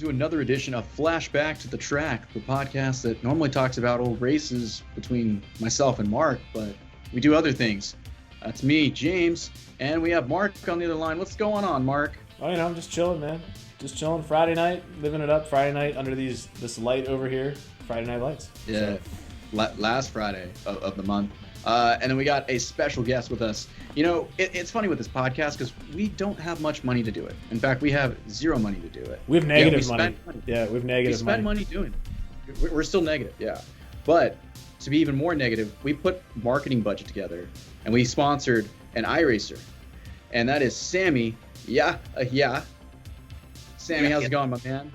to another edition of Flashback to the Track, the podcast that normally talks about old races between myself and Mark, but we do other things. That's me, James, and we have Mark on the other line. What's going on, Mark? Oh, I'm just chilling, man. Just chilling Friday night, living it up Friday night under this light over here, Friday night lights. Yeah, so. Last Friday of the month. And then we got a special guest with us. You know, it's funny with this podcast because we don't have much money to do it. In fact, we have zero money to do it. We have negative money. Yeah, we have negative money. We spend money doing it. We're still negative, yeah. But to be even more negative, we put marketing budget together and we sponsored an iRACER. And that is Sami Yayah. Sami, how's it going, my man?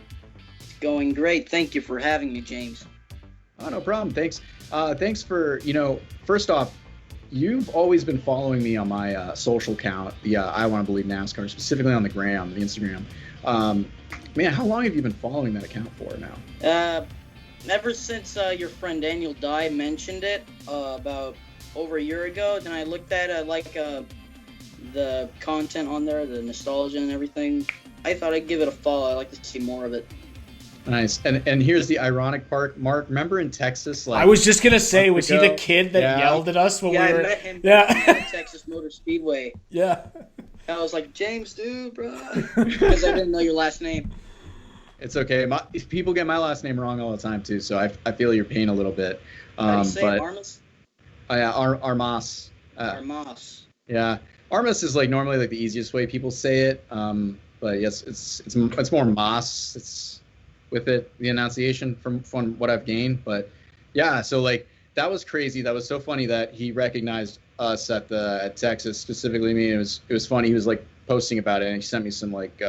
It's going great. Thank you for having me, James. Oh, no problem. Thanks. Thanks for, first off, you've always been following me on my social account, the I Want to Believe NASCAR, specifically on the gram, the Instagram. Man, how long have you been following that account for now? Ever since your friend Daniel Dye mentioned it about over a year ago. Then I looked at the content on there, the nostalgia and everything. I thought I'd give it a follow. I'd like to see more of it. Nice. And here's the ironic part, Mark. Remember in Texas? I was just gonna say, was he the kid that yelled at us when we were? I met him at Texas Motor Speedway. Yeah. I was like, James, dude, bro, because I didn't know your last name. It's okay. People get my last name wrong all the time too, so I feel your pain a little bit. How do you say it, Armas? Yeah, Armas. Armas. Yeah, Armas is like normally like the easiest way people say it. But yes, it's more Moss. It's with it, the enunciation from what I've gained. But yeah, so like that was crazy. That was so funny that he recognized us at Texas, specifically me. It was funny. He was like posting about it, and he sent me some like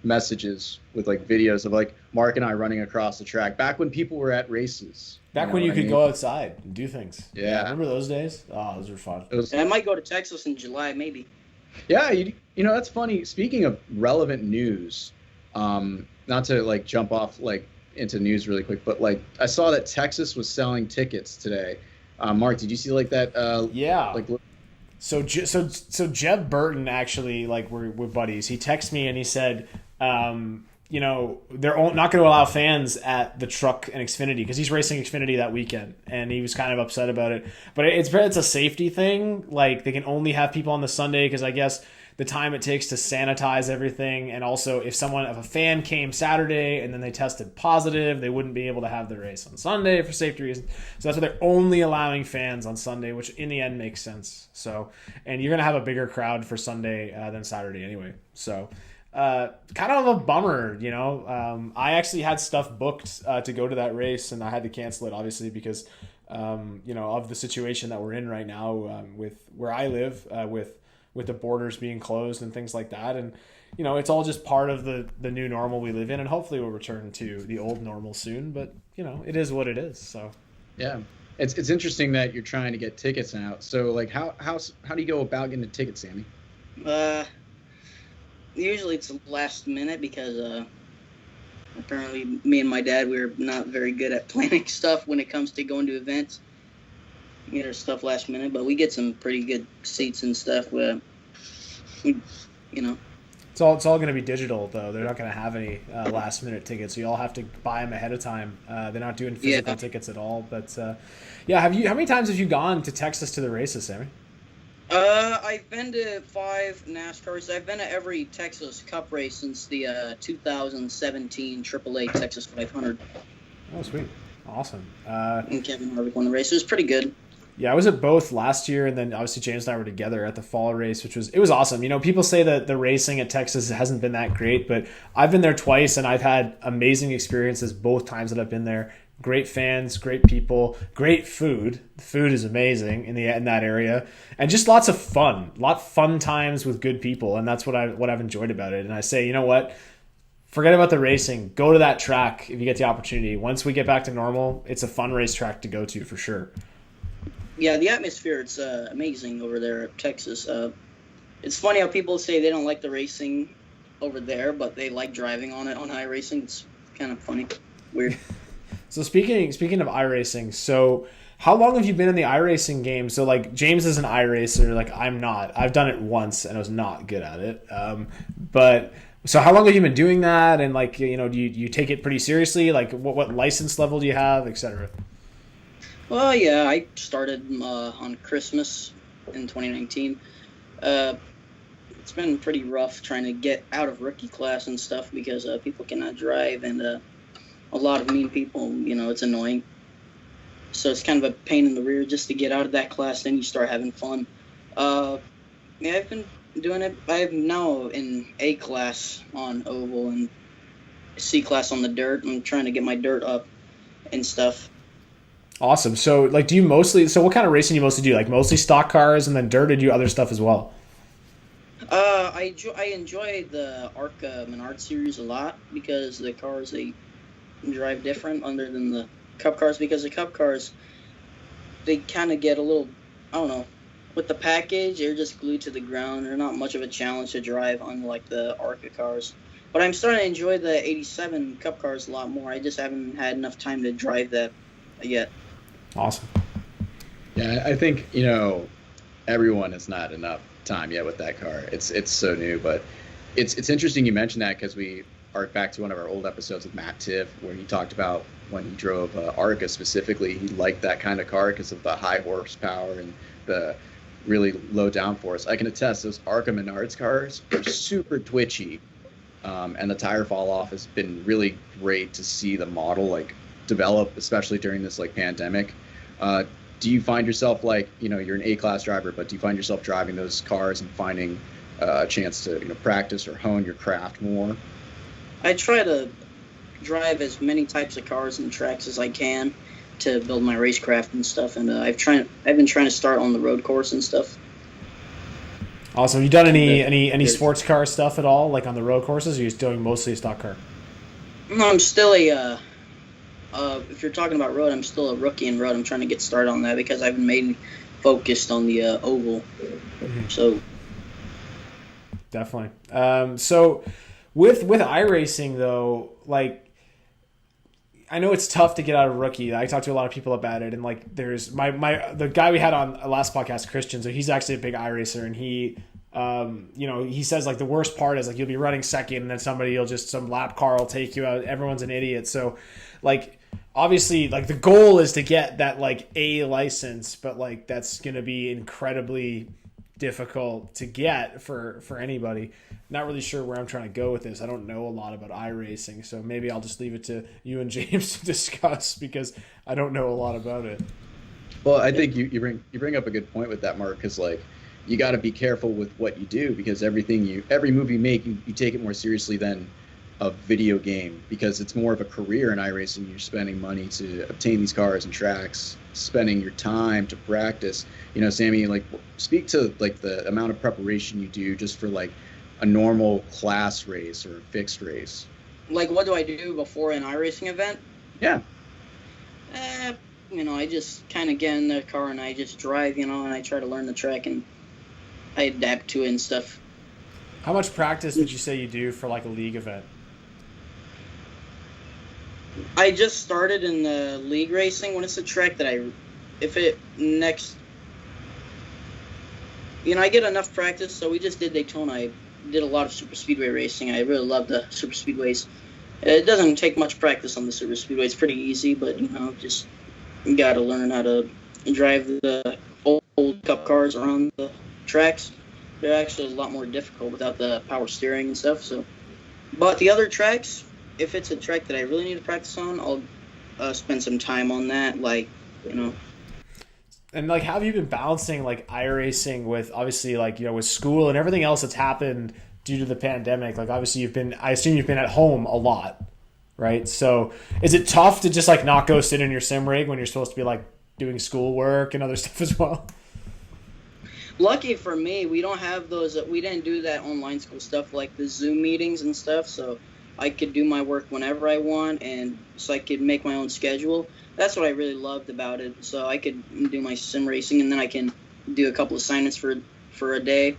messages with like videos of like Mark and I running across the track back when people were at races. Back when you could go outside and do things. Yeah. Remember those days? Oh, those were fun. I might go to Texas in July, maybe. Yeah, you know, that's funny. Speaking of relevant news, not to like jump off like into news really quick, but like I saw that Texas was selling tickets today. Mark, did you see like that? Yeah. Like, so Jeb Burton actually, like we're buddies. He texted me and he said, they're not going to allow fans at the truck and Xfinity because he's racing Xfinity that weekend, and he was kind of upset about it. But it's a safety thing. Like they can only have people on the Sunday because I guess the time it takes to sanitize everything, and also if a fan came Saturday and then they tested positive, they wouldn't be able to have the race on Sunday for safety reasons. So that's why they're only allowing fans on Sunday, which in the end makes sense. So, and you're gonna have a bigger crowd for Sunday than Saturday anyway. So. Kind of a bummer, I actually had stuff booked to go to that race, and I had to cancel it obviously because of the situation that we're in right now with where I live with the borders being closed and things like that. And it's all just part of the new normal we live in, and hopefully we'll return to the old normal soon, but it is what it is. So yeah, it's interesting that you're trying to get tickets out. So like how do you go about getting the tickets, Sammy? Usually it's last minute because apparently me and my dad, we're not very good at planning stuff when it comes to going to events. We get our stuff last minute, but we get some pretty good seats and stuff. It's all going to be digital though. They're not going to have any last minute tickets. So you all have to buy them ahead of time. They're not doing physical tickets at all. But how many times have you gone to Texas to the races, Sammy? I've been to 5 NASCARs. I've been to every Texas Cup race since the 2017 AAA Texas 500. Oh, sweet. Awesome. And Kevin Harvick won the race. It was pretty good. Yeah, I was at both last year, and then obviously James and I were together at the fall race, which was awesome. People say that the racing at Texas hasn't been that great, but I've been there twice, and I've had amazing experiences both times that I've been there. Great fans, great people, great food. The food is amazing in that area, and just lots of fun. Fun times with good people, and that's what I've enjoyed about it. And I say, you know what? Forget about the racing. Go to that track if you get the opportunity. Once we get back to normal, it's a fun racetrack to go to for sure. Yeah, the atmosphere, it's amazing over there at Texas. It's funny how people say they don't like the racing over there, but they like driving on it on iRacing. It's kind of funny. Weird. So speaking of iRacing, so how long have you been in the iRacing game? So like James is an iRacer, like I'm not. I've done it once and I was not good at it. But So how long have you been doing that? And like, do you take it pretty seriously? Like what license level do you have, etc.? Well, yeah, I started on Christmas in 2019. It's been pretty rough trying to get out of rookie class and stuff because people cannot drive and a lot of mean people, it's annoying. So it's kind of a pain in the rear just to get out of that class, then you start having fun. Yeah, I've been doing it. I'm now in A class on oval and C class on the dirt. I'm trying to get my dirt up and stuff. Awesome. So like, what kind of racing do you mostly do? Like mostly stock cars and then dirt, or do you do other stuff as well? I enjoy the ARCA Menard series a lot because the cars, they drive different other than the Cup cars, because the Cup cars, they kind of get a little, I don't know, with the package, they're just glued to the ground. They're not much of a challenge to drive, unlike the ARCA cars. But I'm starting to enjoy the 87 Cup cars a lot more. I just haven't had enough time to drive that yet. Awesome. Yeah, I think, everyone has not enough time yet with that car. It's so new, but it's interesting you mentioned that because we are back to one of our old episodes with Matt Tiff where he talked about when he drove ARCA specifically, he liked that kind of car because of the high horsepower and the really low downforce. I can attest those ARCA Menards cars are super twitchy, and the tire fall off has been really great to see the model like develop, especially during this like pandemic. Do you find yourself like, you're an A-class driver, but do you find yourself driving those cars and finding a chance to practice or hone your craft more? I try to drive as many types of cars and tracks as I can to build my racecraft and stuff, and I've been trying to start on the road course and stuff. Awesome. Have you done any sports car stuff at all, like on the road courses, or are you doing mostly a stock car? No, I'm still if you're talking about road, I'm still a rookie in road. I'm trying to get started on that because I've been mainly focused on the oval. Mm-hmm. So definitely. So with iRacing though, like, I know it's tough to get out of rookie. I talked to a lot of people about it, and like there's the guy we had on last podcast, Christian. So he's actually a big iRacer, and he he says like the worst part is like you'll be running second, and then some lap car will take you out. Everyone's an idiot. So like obviously like the goal is to get that like A license, but like that's gonna be incredibly difficult to get for anybody. Not really sure where I'm trying to go with this. I don't know a lot about iRacing, so maybe I'll just leave it to you and James to discuss because I don't know a lot about it. Well, I think you bring up a good point with that, Mark, because like you got to be careful with what you do because every move you make, you take it more seriously than a video game because it's more of a career in iRacing. You're spending money to obtain these cars and tracks, spending your time to practice. Sammy, like speak to like the amount of preparation you do just for like a normal class race or a fixed race. Like what do I do before an iRacing event? Yeah. I just kind of get in the car and I just drive, and I try to learn the track and I adapt to it and stuff. How much practice would you say you do for like a league event? I just started in the league racing when it's a track that I get enough practice. So we just did Daytona. I did a lot of super speedway racing. I really love the super speedways. It doesn't take much practice on the super speedway. It's pretty easy, but just you got to learn how to drive the old Cup cars around the tracks. They're actually a lot more difficult without the power steering and stuff. So, but the other tracks, if it's a track that I really need to practice on, I'll spend some time on that. And like, how have you been balancing like iRacing with obviously like with school and everything else that's happened due to the pandemic? Like obviously I assume you've been at home a lot, right? So is it tough to just like not go sit in your sim rig when you're supposed to be like doing schoolwork and other stuff as well? Lucky for me, we don't have those. We didn't do that online school stuff like the Zoom meetings and stuff. So I could do my work whenever I want, and so I could make my own schedule. That's what I really loved about it. So I could do my sim racing, and then I can do a couple assignments for a day.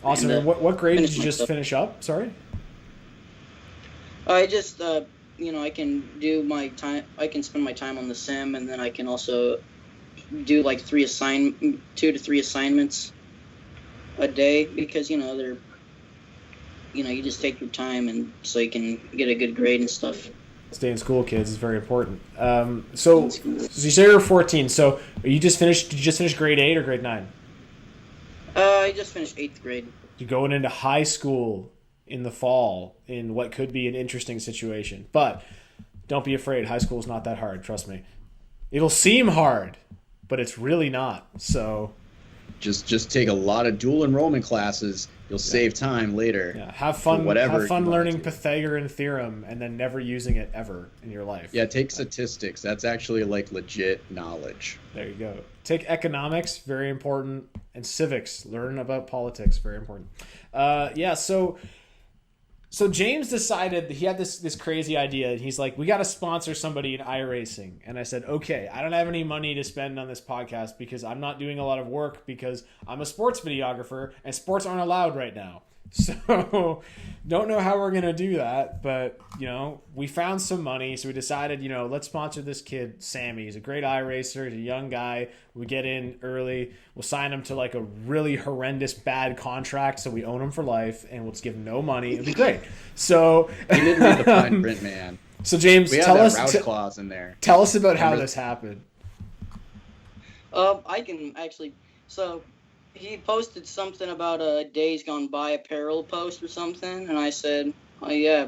Awesome. And what grade did you just finish up? Sorry. I just I can do my time. I can spend my time on the sim, and then I can also do like 2 to 3 assignments a day because they're you just take your time and so you can get a good grade and stuff. Stay in school, kids, is very important. So you say you're 14. So you just finished? Did you just finish grade 8 or grade 9? I just finished 8th grade. You're going into high school in the fall in what could be an interesting situation, but don't be afraid. High school is not that hard. Trust me. It'll seem hard, but it's really not. So just take a lot of dual enrollment classes. You'll save time later. Yeah, have fun. Whatever Have fun learning Pythagorean theorem and then never using it ever in your life. Yeah, take statistics. That's actually like legit knowledge. There you go. Take economics, very important, and civics. Learn about politics, very important. So James decided that he had this crazy idea, and he's like, we got to sponsor somebody in iRacing. And I said, okay, I don't have any money to spend on this podcast because I'm not doing a lot of work because I'm a sports videographer, and sports aren't allowed right now. So don't know how we're going to do that, but, we found some money, so we decided, let's sponsor this kid, Sami. He's a great iRacer. He's a young guy. We get in early. We'll sign him to, like, a really horrendous bad contract, so we own him for life, and we'll just give him no money. It'll be great. So you didn't read the fine print, man. So, James, we tell have us... that Roush clause in there. Tell us about how this happened. I can actually... So... He posted something about a Days Gone By apparel post or something, and I said, oh, yeah,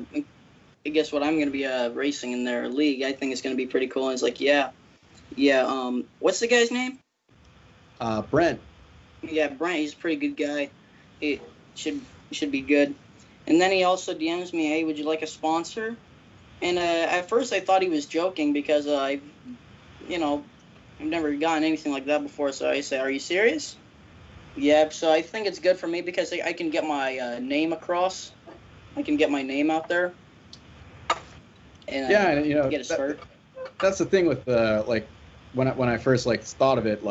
guess what? I'm going to be racing in their league. I think it's going to be pretty cool. And he's like, yeah, what's the guy's name? Brent. Yeah, Brent. He's a pretty good guy. He should be good. And then he also DMs me, hey, would you like a sponsor? And at first I thought he was joking because I've never gotten anything like that before. So I said, are you serious? Yeah, so I think it's good for me because I can get my name across. I can get my name out there. And get a start. That's the thing with when I first thought of it,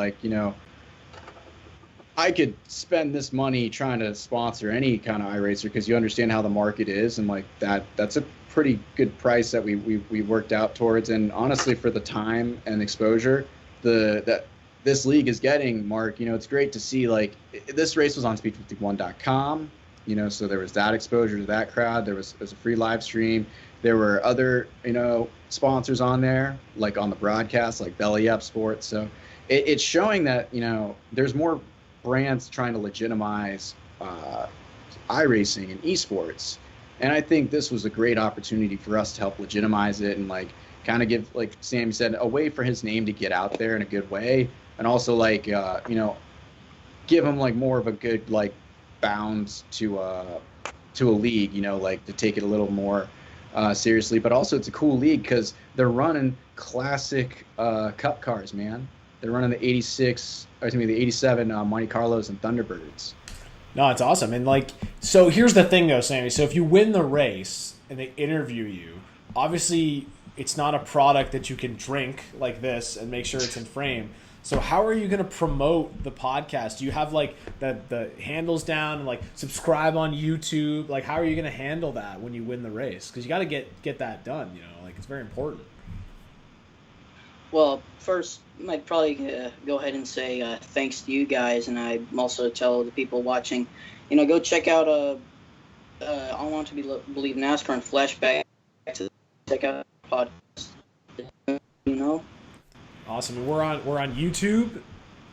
I could spend this money trying to sponsor any kind of iRacer because you understand how the market is, and that's a pretty good price that we worked out towards. And honestly, for the time and exposure, that this league is getting, Mark, it's great to see, this race was on speed51.com, so there was that exposure to that crowd. There was a free live stream. There were other, sponsors on there, like on the broadcast, like Belly Up Sports. So it's showing that, there's more brands trying to legitimize iRacing and esports. And I think this was a great opportunity for us to help legitimize it and, kind of give, like Sam said, a way for his name to get out there in a good way. And also, give him, more of a good, bounds to a league, to take it a little more seriously. But also, it's a cool league because they're running classic Cup cars, man. They're running the 87 Monte Carlos and Thunderbirds. No, it's awesome. And, so here's the thing, though, Sammy. So if you win the race and they interview you, obviously it's not a product that you can drink like this and make sure it's in frame. So how are you going to promote the podcast? Do you have the handles down and subscribe on YouTube? How are you going to handle that when you win the race? Because you got to get that done. It's very important. Well, first I'd probably go ahead and say thanks to you guys, and I also tell the people watching, go check out I Want to Believe NASCAR and Flashback to check out the podcast. Awesome. We're on YouTube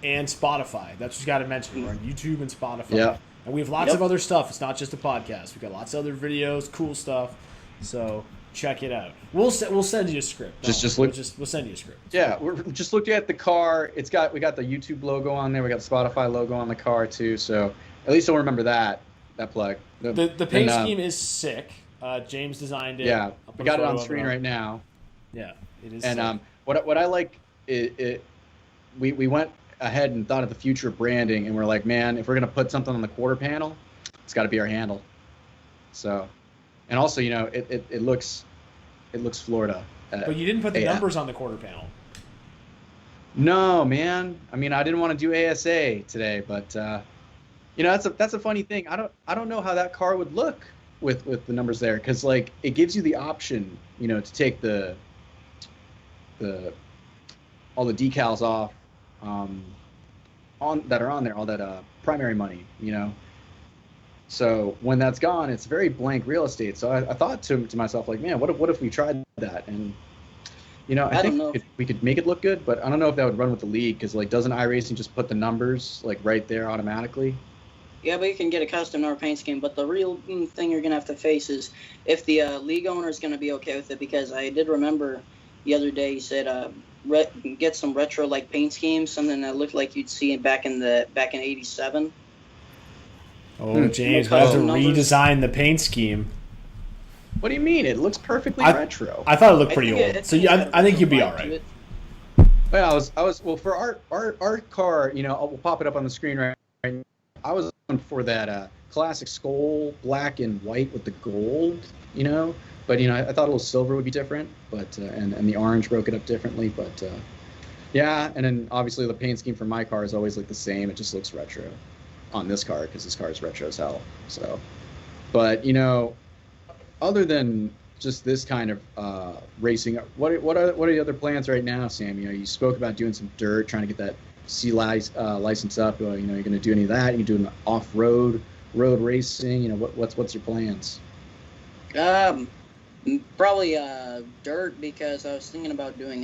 and Spotify. That's what you got to mention. We're on YouTube and Spotify. Yeah. And we have lots of other stuff. It's not just a podcast. We've got lots of other videos, cool stuff. So check it out. We'll send you a script. We'll send you a script. Yeah, we're just looking at the car. We got the YouTube logo on there. We got the Spotify logo on the car too. So at least I'll remember that plug. The paint scheme is sick. James designed it. Yeah, we got it on screen right now. Yeah, it is. And sick. What I like. We went ahead and thought of the future of branding, and we're like, man, if we're gonna put something on the quarter panel, it's got to be our handle. So, and also, it looks Florida. But you didn't put the numbers on the quarter panel. No, man. I mean, I didn't want to do ASA today, but that's a funny thing. I don't know how that car would look with the numbers there, because it gives you the option, to take the all the decals off that are on there, all that primary money, So when that's gone, it's very blank real estate. So I thought to myself, like, man, what if we tried that? And I think we could make it look good, but I don't know if that would run with the league because, like, doesn't iRacing just put the numbers like right there automatically? Yeah, but you can get a custom number paint scheme. But the real thing you're gonna have to face is if the league owner is gonna be okay with it. Because I did remember the other day he said get some retro like paint schemes, something that looked like you'd see back in '87. Oh, James, we have to redesign the paint scheme. What do you mean? It looks perfectly retro. I thought it looked pretty old. So I think you'd be all right. Well, well for our car. We'll pop it up on the screen right now. I was going for that classic Skull black and white with the gold. But I thought a little silver would be different. But and the orange broke it up differently. But yeah, and then obviously the paint scheme for my car is always like the same. It just looks retro on this car because this car is retro as hell. So, but other than just this kind of racing, what are the other plans right now, Sammy? You spoke about doing some dirt, trying to get that C license up. You're going to do any of that? You can do an off-road racing. What's your plans? Probably dirt, because I was thinking about doing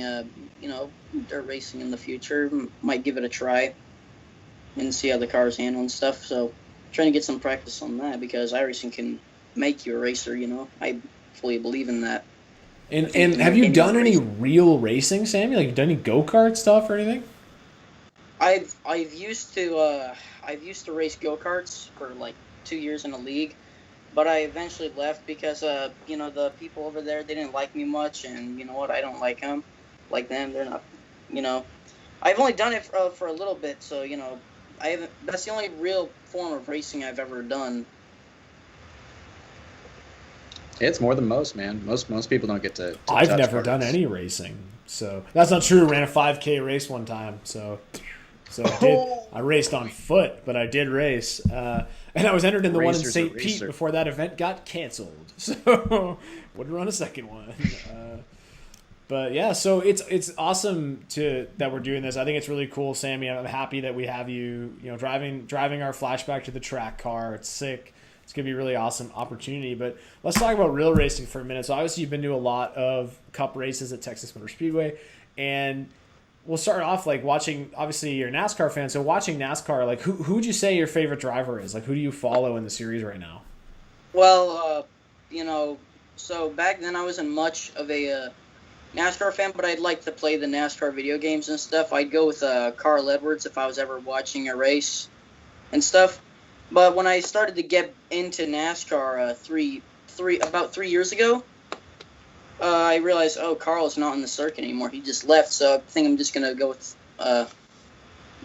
dirt racing in the future. Might give it a try and see how the cars handle and stuff. So trying to get some practice on that, because iRacing can make you a racer. I fully believe in that. And have you done any real racing, Sammy? Like, you done any go-kart stuff or anything? I've used to race go-karts for like 2 years in a league, but I eventually left because the people over there, they didn't like me much, and you know what, I don't like them. They're not, I've only done it for a little bit, so I haven't. That's the only real form of racing I've ever done. It's more than most, man. Most people don't get to I've touch never cars. done any racing, so that's not true. Ran a 5K race one time, so I raced on foot, but I did race, and I was entered in the one in St. Pete before that event got canceled, so wouldn't run a second one. But yeah, so it's awesome that we're doing this. I think it's really cool, Sammy. I'm happy that we have you, driving our Flashback to the track car. It's sick. It's going to be a really awesome opportunity. But let's talk about real racing for a minute. So obviously you've been to a lot of Cup races at Texas Motor Speedway, and we'll start off like watching. Obviously you're a NASCAR fan, so watching NASCAR, like who would you say your favorite driver is? Like, who do you follow in the series right now? Well, so back then I wasn't much of a NASCAR fan, but I'd like to play the NASCAR video games and stuff. I'd go with Carl Edwards if I was ever watching a race and stuff. But when I started to get into NASCAR about 3 years ago, I realized, Carl's not in the circuit anymore. He just left, so I think I'm just going to go with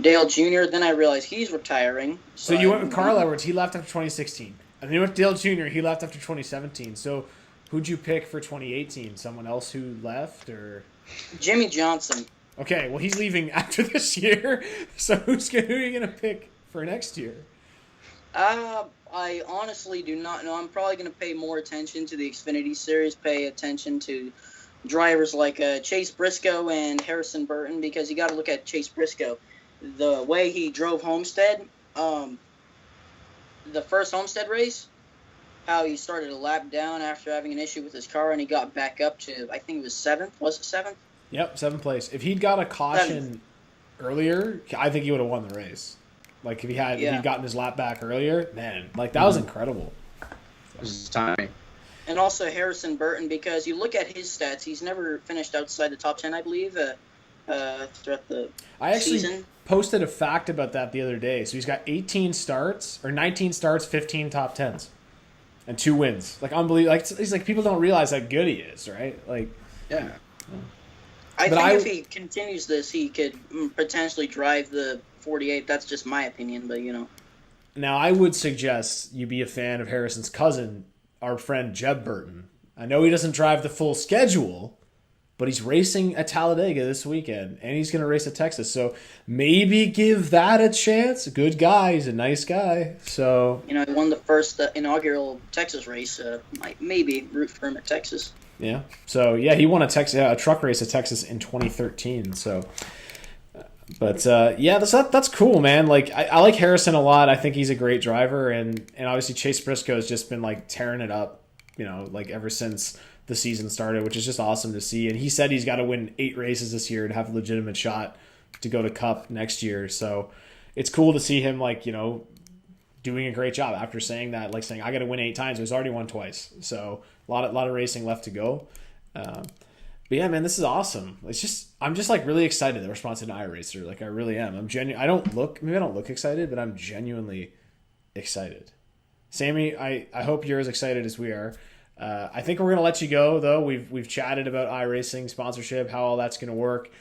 Dale Jr. Then I realized he's retiring. So you went with Carl Edwards. He left after 2016. And then you went with Dale Jr. He left after 2017. So who'd you pick for 2018? Someone else who left, or Jimmy Johnson? Okay, well he's leaving after this year. So who are you gonna pick for next year? I honestly do not know. I'm probably gonna pay more attention to the Xfinity Series. Pay attention to drivers like Chase Briscoe and Harrison Burton, because you got to look at Chase Briscoe. The way he drove Homestead, the first Homestead race. How he started a lap down after having an issue with his car, and he got back up to, I think it was 7th. Was it 7th? Yep, 7th place. If he'd got a caution earlier, I think he would have won the race. Like, if he'd gotten his lap back earlier, man, like, that was incredible. It was timing. And also Harrison Burton, because you look at his stats, he's never finished outside the top 10, I believe, throughout the season. Posted a fact about that the other day. So he's got 19 starts, 15 top 10s. And 2 wins. Like, unbelievable. Like, it's like people don't realize how good he is, right? Like, yeah. I think if he continues this, he could potentially drive the 48. That's just my opinion, but Now, I would suggest you be a fan of Harrison's cousin, our friend Jeb Burton. I know he doesn't drive the full schedule, but he's racing at Talladega this weekend, and he's going to race at Texas. So maybe give that a chance. A good guy. He's a nice guy. So he won the first inaugural Texas race. Might maybe root for him at Texas. Yeah. So yeah, he won a truck race at Texas in 2013. So But yeah, that's cool, man. Like I like Harrison a lot. I think he's a great driver, and obviously Chase Briscoe has just been like tearing it up, like ever since the season started, which is just awesome to see. And he said he's got to win 8 races this year to have a legitimate shot to go to Cup next year. So it's cool to see him doing a great job after saying that, saying I got to win 8 times. He's already won twice, so a lot of racing left to go. But yeah, man, this is awesome. I'm just really excited that we're sponsored by iRACER. I really am. Maybe I don't look excited, but I'm genuinely excited. Sammy, I hope you're as excited as we are. I think we're gonna let you go though. We've chatted about iRacing sponsorship, how all that's gonna work.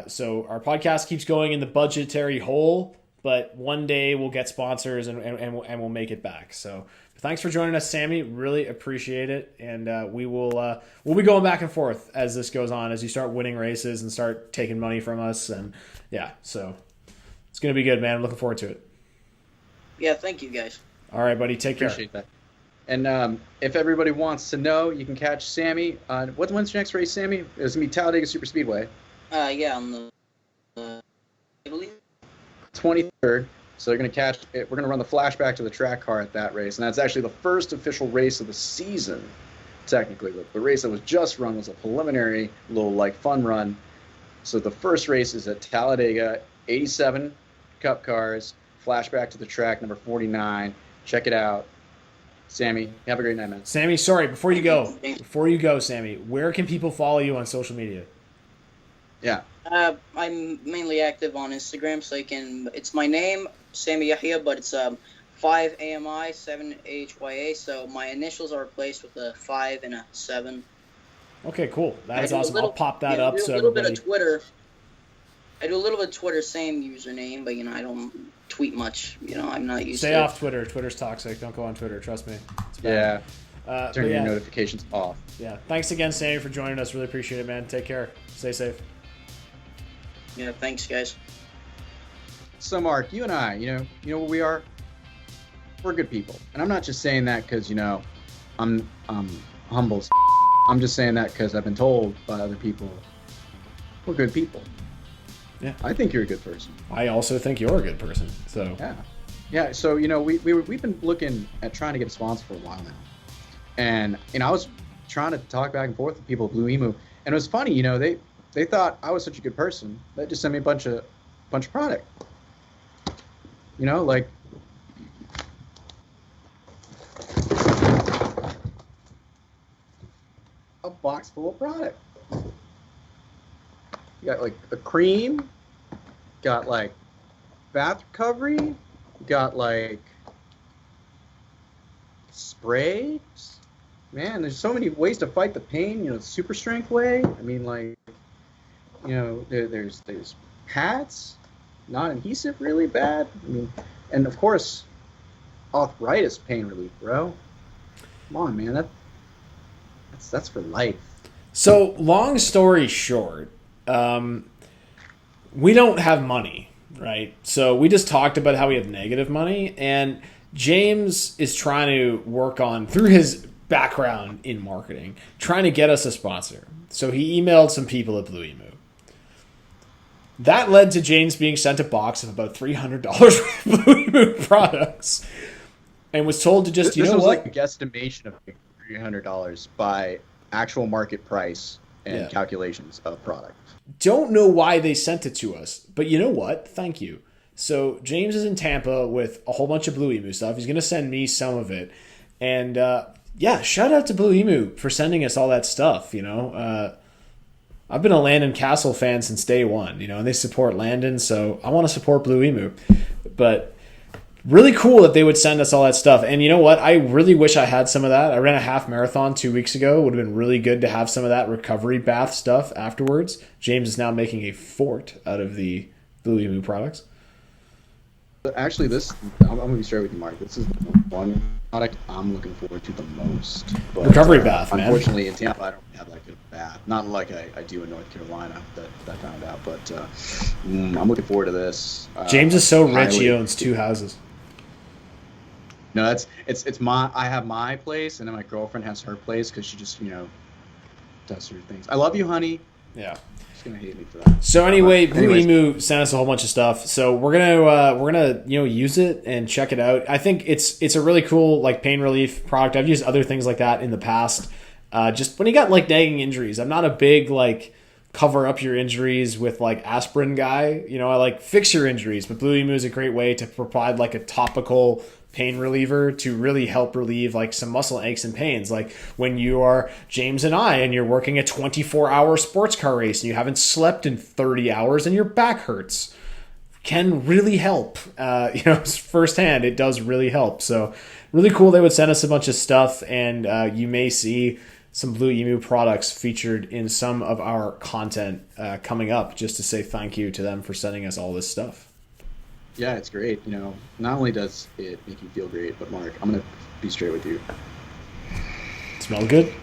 So our podcast keeps going in the budgetary hole, but one day we'll get sponsors and we'll make it back. So thanks for joining us, Sammy. Really appreciate it, and we'll be going back and forth as this goes on, as you start winning races and start taking money from us, and yeah, so it's gonna be good, man. I'm looking forward to it. Yeah, thank you guys. All right, buddy, take care. Appreciate that. And if everybody wants to know, you can catch Sammy on when's your next race, Sammy? It's gonna be Talladega Super Speedway. Yeah, on the I believe 23rd. So they're going to catch it. We're going to run the flashback to the track car at that race. And that's actually the first official race of the season, technically. The race that was just run was a preliminary little fun run. So the first race is at Talladega, 87 Cup cars, flashback to the track, number 49. Check it out. Sammy, have a great night, man. Sammy, sorry, before you go, Sammy, where can people follow you on social media? Yeah. I'm mainly active on Instagram, so it's my name, Sami Yayah, but it's 5AMI 7HYA, so my initials are replaced with a 5 and a 7. Okay, cool. That is awesome. I'll pop that up. I do a little bit of Twitter. I do a little bit of Twitter, same username, but I don't tweet much. I'm not used to it. Stay off Twitter. Twitter's toxic. Don't go on Twitter. Trust me. It's bad. Yeah. Turn your notifications off. Yeah. Thanks again, Sammy, for joining us. Really appreciate it, man. Take care. Stay safe. Yeah, thanks, guys. So, Mark, you and I, you know what we are? We're good people. And I'm not just saying that because, I'm humble. I'm just saying that because I've been told by other people we're good people. Yeah. I think you're a good person. I also think you're a good person. So yeah. So we've been looking at trying to get a sponsor for a while now, and I was trying to talk back and forth with people at BlueEMU, and it was funny. They thought I was such a good person. They just sent me a bunch of product. A box full of product. You got a cream, got bath recovery, got sprays. Man, there's so many ways to fight the pain. Super strength way. I mean, there's pads, non-adhesive, really bad. I mean, and of course, arthritis pain relief, bro. Come on, man. That's for life. So, long story short, we don't have money, right? So we just talked about how we have negative money, and James is trying to work on, through his background in marketing, trying to get us a sponsor. So he emailed some people at BlueEMU. That led to James being sent a box of about $300 worth of BlueEMU products, and was told to just, this was a guesstimation of $300 by actual market price and calculations of product. Don't know why they sent it to us, but you know what? Thank you. So James is in Tampa with a whole bunch of BlueEMU stuff. He's going to send me some of it. And shout out to BlueEMU for sending us all that stuff, I've been a Landon Castle fan since day one, and they support Landon, so I want to support BlueEMU. But really cool that they would send us all that stuff. And you know what? I really wish I had some of that. I ran a half marathon 2 weeks ago. It would have been really good to have some of that recovery bath stuff afterwards. James is now making a fort out of the BlueEMU products. Actually, I'm going to be straight with you, Mark. This is the one product I'm looking forward to the most. But, recovery bath, man. Unfortunately, in Tampa, I don't have a bath. Not like I do in North Carolina that I found out. But I'm looking forward to this. James is so rich, he owns 2 houses. No, it's my. I have my place, and then my girlfriend has her place because she just does her things. I love you, honey. Yeah. gonna hate me for that. So anyway, BlueEMU sent us a whole bunch of stuff. So we're gonna use it and check it out. I think it's a really cool like pain relief product. I've used other things like that in the past. Just when you got like nagging injuries, I'm not a big like cover up your injuries with like aspirin guy. I like fix your injuries, but BlueEMU is a great way to provide like a topical pain reliever to really help relieve like some muscle aches and pains. Like when you are James and I and you're working a 24-hour sports car race and you haven't slept in 30 hours and your back hurts, can really help. Firsthand, it does really help. So really cool. They would send us a bunch of stuff, and you may see some BlueEMU products featured in some of our content coming up, just to say thank you to them for sending us all this stuff. Yeah, it's great. Not only does it make you feel great, but Mark, I'm going to be straight with you. Smell good? It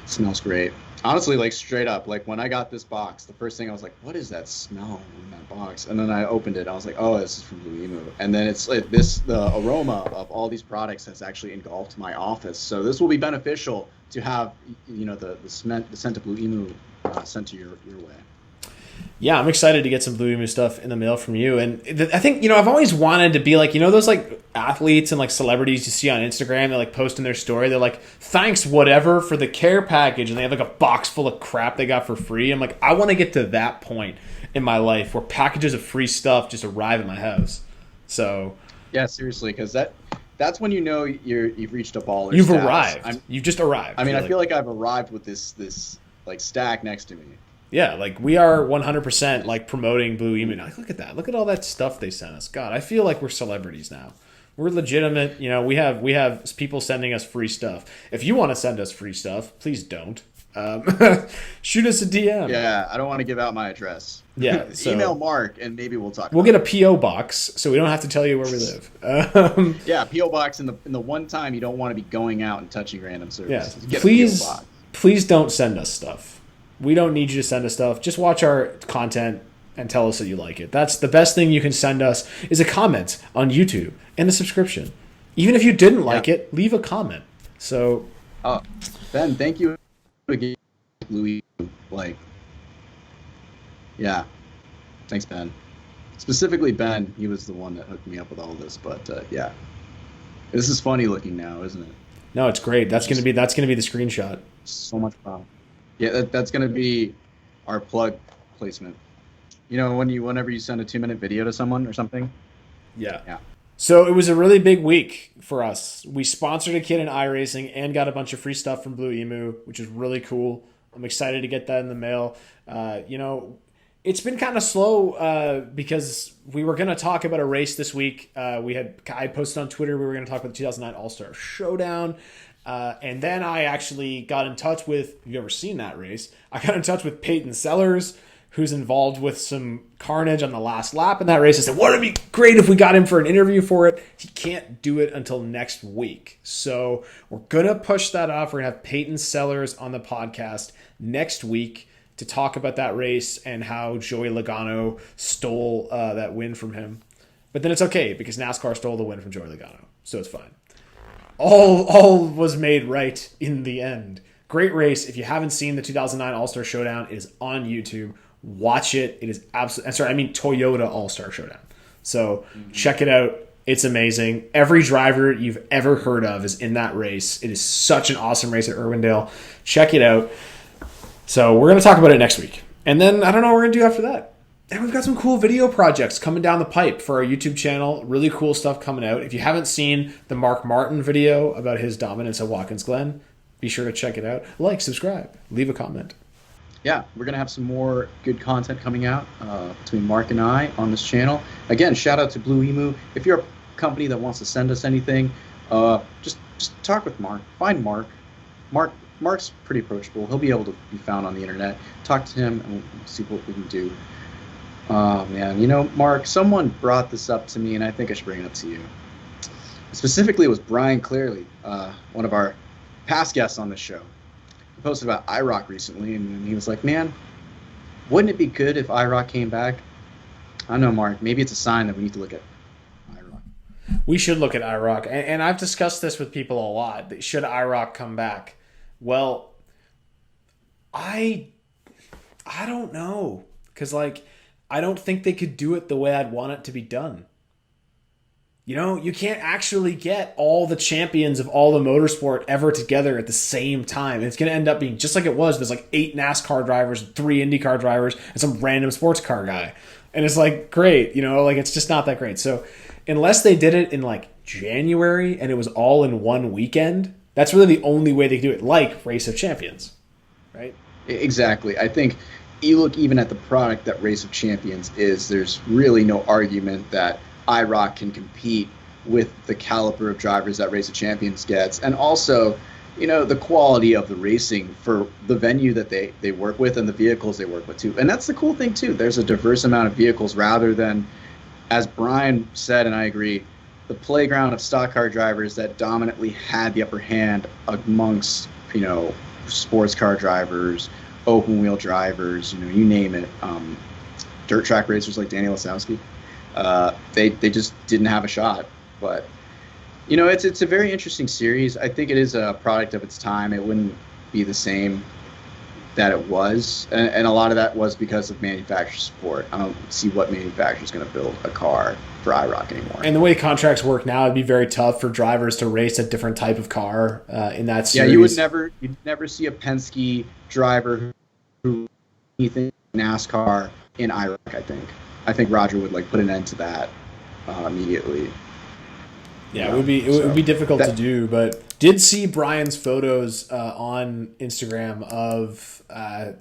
smells great. Honestly, like straight up, like when I got this box, the first thing I was like, what is that smell in that box? And then I opened it. I was like, oh, this is from BlueEMU. And then it's like the aroma of all these products has actually engulfed my office. So this will be beneficial to have, the scent of BlueEMU sent to your way. Yeah, I'm excited to get some BlueEMU stuff in the mail from you. And I think, I've always wanted to be like, those like athletes and like celebrities you see on Instagram, they're like posting their story. They're like, thanks, whatever, for the care package. And they have like a box full of crap they got for free. I'm like, I want to get to that point in my life where packages of free stuff just arrive at my house. So. Yeah, seriously, because that's when you've reached a baller. You've arrived. You've just arrived. I feel like I've arrived with this like stack next to me. Yeah, like we are 100% like promoting BlueEMU. Like, look at that. Look at all that stuff they sent us. God, I feel like we're celebrities now. We're legitimate. We have people sending us free stuff. If you want to send us free stuff, please don't. Shoot us a DM. Yeah, I don't want to give out my address. Yeah, so email Mark and maybe we'll talk. We'll get a PO box so we don't have to tell you where we live. Yeah, PO box in the one time you don't want to be going out and touching random services. Yeah, please don't send us stuff. We don't need you to send us stuff. Just watch our content and tell us that you like it. That's the best thing you can send us is a comment on YouTube and a subscription. Even if you didn't like it, leave a comment. So, Ben, thank you again, Louis. Thanks, Ben. Specifically, Ben. He was the one that hooked me up with all this. But this is funny looking now, isn't it? No, it's great. That's gonna be the screenshot. So much fun. Yeah, that's going to be our plug placement. Whenever you send a 2-minute video to someone or something. Yeah. So it was a really big week for us. We sponsored a kid in iRacing and got a bunch of free stuff from BlueEMU, which is really cool. I'm excited to get that in the mail. It's been kind of slow because we were going to talk about a race this week. I posted on Twitter we were going to talk about the 2009 All-Star Showdown. And then I actually got in touch with, have you ever seen that race? I got in touch with Peyton Sellers, who's involved with some carnage on the last lap in that race. I said, wouldn't it be great if we got him for an interview for it? He can't do it until next week. So we're going to push that off. We're going to have Peyton Sellers on the podcast next week to talk about that race and how Joey Logano stole that win from him. But then it's okay because NASCAR stole the win from Joey Logano. So it's fine. All was made right in the end. Great race. If you haven't seen the 2009 All-Star Showdown, it is on YouTube. Watch it. It is Toyota All-Star Showdown. So check it out. It's amazing. Every driver you've ever heard of is in that race. It is such an awesome race at Irwindale. Check it out. So we're going to talk about it next week. And then I don't know what we're going to do after that. And we've got some cool video projects coming down the pipe for our YouTube channel. Really cool stuff coming out. If you haven't seen the Mark Martin video about his dominance at Watkins Glen, be sure to check it out. Like, subscribe, leave a comment. Yeah, we're going to have some more good content coming out between Mark and I on this channel. Again, shout out to BlueEMU. If you're a company that wants to send us anything, just talk with Mark. Find Mark. Mark's pretty approachable. He'll be able to be found on the internet. Talk to him and we'll see what we can do. Oh, man. Mark, someone brought this up to me, and I think I should bring it up to you. Specifically, it was Brian Clearly, one of our past guests on this show. He posted about iRock recently, and he was like, man, wouldn't it be good if iRock came back? I don't know, Mark. Maybe it's a sign that we need to look at iRock. We should look at iRock, and I've discussed this with people a lot. Should iRock come back? Well, I don't know. Because, like, I don't think they could do it the way I'd want it to be done. You know, you can't actually get all the champions of all the motorsport ever together at the same time. It's going to end up being just like it was. There's like 8 NASCAR drivers, 3 IndyCar drivers, and some random sports car guy. And it's like, great, you know, like it's just not that great. So unless they did it in like January and it was all in one weekend, that's really the only way they could do it, like Race of Champions, right? Exactly. I think you look even at the product that Race of Champions is, there's really no argument that iROC can compete with the caliber of drivers that Race of Champions gets, and also, you know, the quality of the racing for the venue that they work with and the vehicles they work with too. And that's the cool thing too. There's a diverse amount of vehicles rather than, as Brian said, and I agree, the playground of stock car drivers that dominantly had the upper hand amongst, you know, sports car drivers, open wheel drivers, you know, you name it, dirt track racers like Danny Lasowski. They just didn't have a shot. But, you know, it's a very interesting series. I think it is a product of its time. It wouldn't be the same that it was. And a lot of that was because of manufacturer support. I don't see what manufacturer is going to build a car for iROC anymore. And the way contracts work now, it'd be very tough for drivers to race a different type of car in that series. Yeah, you'd never see a Penske driver who anything NASCAR in iROC, I think Roger would like put an end to that immediately. Yeah, it would be difficult to do, but did see Brian's photos on Instagram of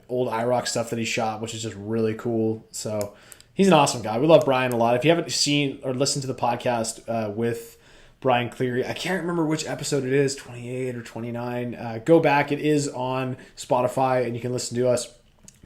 old iROC stuff that he shot, which is just really cool. So he's an awesome guy. We love Brian a lot. If you haven't seen or listened to the podcast with Brian Cleary, I can't remember which episode it is, 28 or 29. Go back. It is on Spotify, and you can listen to us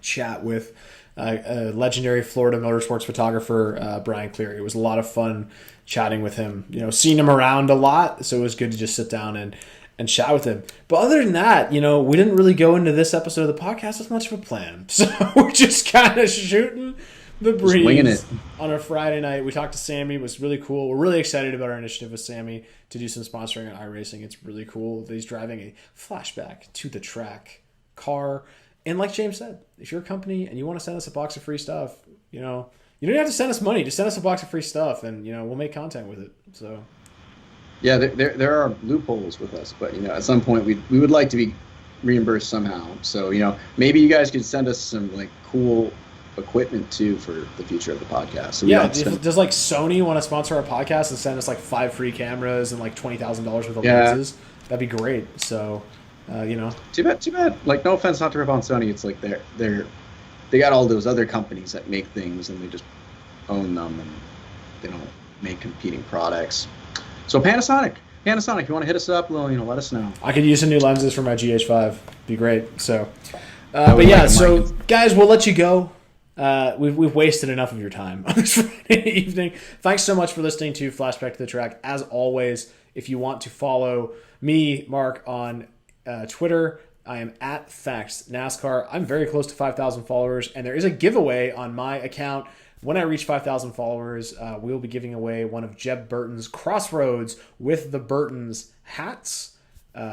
chat with a legendary Florida motorsports photographer, Brian Cleary. It was a lot of fun chatting with him. You know, seen him around a lot, so it was good to just sit down and chat with him. But other than that, you know, we didn't really go into this episode of the podcast with much of a plan. So we're just kind of shooting the breeze, winging it on a Friday night. We talked to Sammy. It was really cool. We're really excited about our initiative with Sammy to do some sponsoring on iRacing. It's really cool that he's driving a flashback to the track car. And like James said, if you're a company and you want to send us a box of free stuff, you know, you don't have to send us money. Just send us a box of free stuff, and, you know, we'll make content with it. So, yeah, there are loopholes with us, but, you know, at some point we would like to be reimbursed somehow. So, you know, maybe you guys could send us some like cool equipment too for the future of the podcast. So does like Sony want to sponsor our podcast and send us like 5 free cameras and like $20,000 worth of lenses? That'd be great. So, you know, too bad. Like, no offense, not to rip on Sony. It's like they got all those other companies that make things and they just own them and they don't make competing products. So Panasonic, if you want to hit us up, well, you know, let us know. I could use some new lenses for my GH5. Be great. So, but yeah, so guys, we'll let you go. We've wasted enough of your time on this Friday evening. Thanks so much for listening to Flashback to the Track. As always, if you want to follow me, Mark, on Twitter, I am at Facts NASCAR. I'm very close to 5,000 followers, and there is a giveaway on my account. When I reach 5,000 followers, we'll be giving away one of Jeb Burton's Crossroads with the Burtons hats.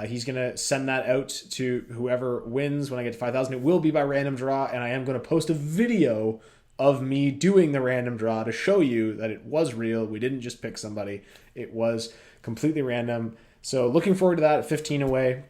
He's going to send that out to whoever wins when I get to 5,000. It will be by random draw, and I am going to post a video of me doing the random draw to show you that it was real. We didn't just pick somebody. It was completely random. So looking forward to that. 15 away.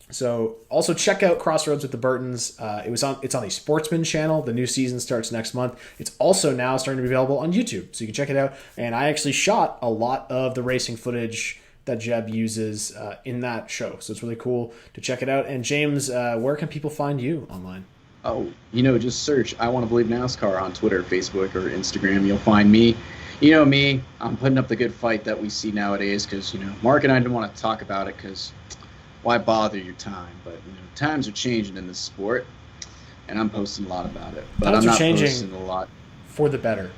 So also check out Crossroads with the Burtons. It's on the Sportsman channel. The new season starts next month. It's also now starting to be available on YouTube, so you can check it out. And I actually shot a lot of the racing footage that Jeb uses in that show. So it's really cool to check it out. And James, where can people find you online? Oh, you know, just search I Want to Believe NASCAR on Twitter, Facebook, or Instagram. You'll find me. You know me, I'm putting up the good fight that we see nowadays because, you know, Mark and I didn't want to talk about it because why bother your time? But, you know, times are changing in this sport, and I'm posting a lot about it. But times I'm not changing posting a lot. For the better.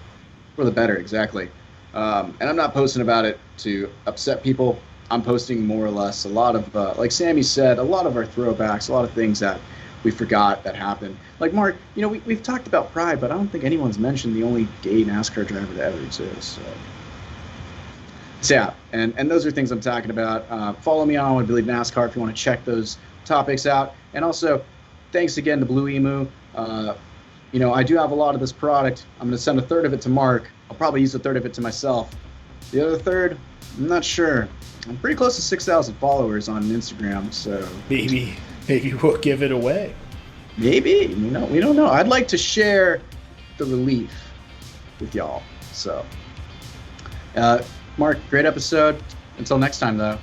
For the better, exactly. And I'm not posting about it to upset people. I'm posting more or less a lot of, like Sammy said, a lot of our throwbacks, a lot of things that we forgot that happened. Like, Mark, you know, we've talked about Pride, but I don't think anyone's mentioned the only gay NASCAR driver to ever exist. So yeah, and those are things I'm talking about. Follow me on I Want to Believe NASCAR if you want to check those topics out. And also, thanks again to BlueEMU. I do have a lot of this product. I'm going to send a third of it to Mark. I'll probably use a third of it to myself. The other third, I'm not sure. I'm pretty close to 6,000 followers on Instagram, so maybe we'll give it away. Maybe, we don't know. I'd like to share the relief with y'all. So, Mark, great episode. Until next time, though.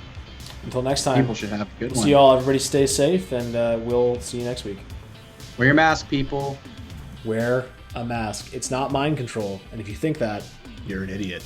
Until next time. People should have a good one. See y'all. Everybody stay safe, and we'll see you next week. Wear your mask, people. Wear a mask. It's not mind control, and if you think that, you're an idiot.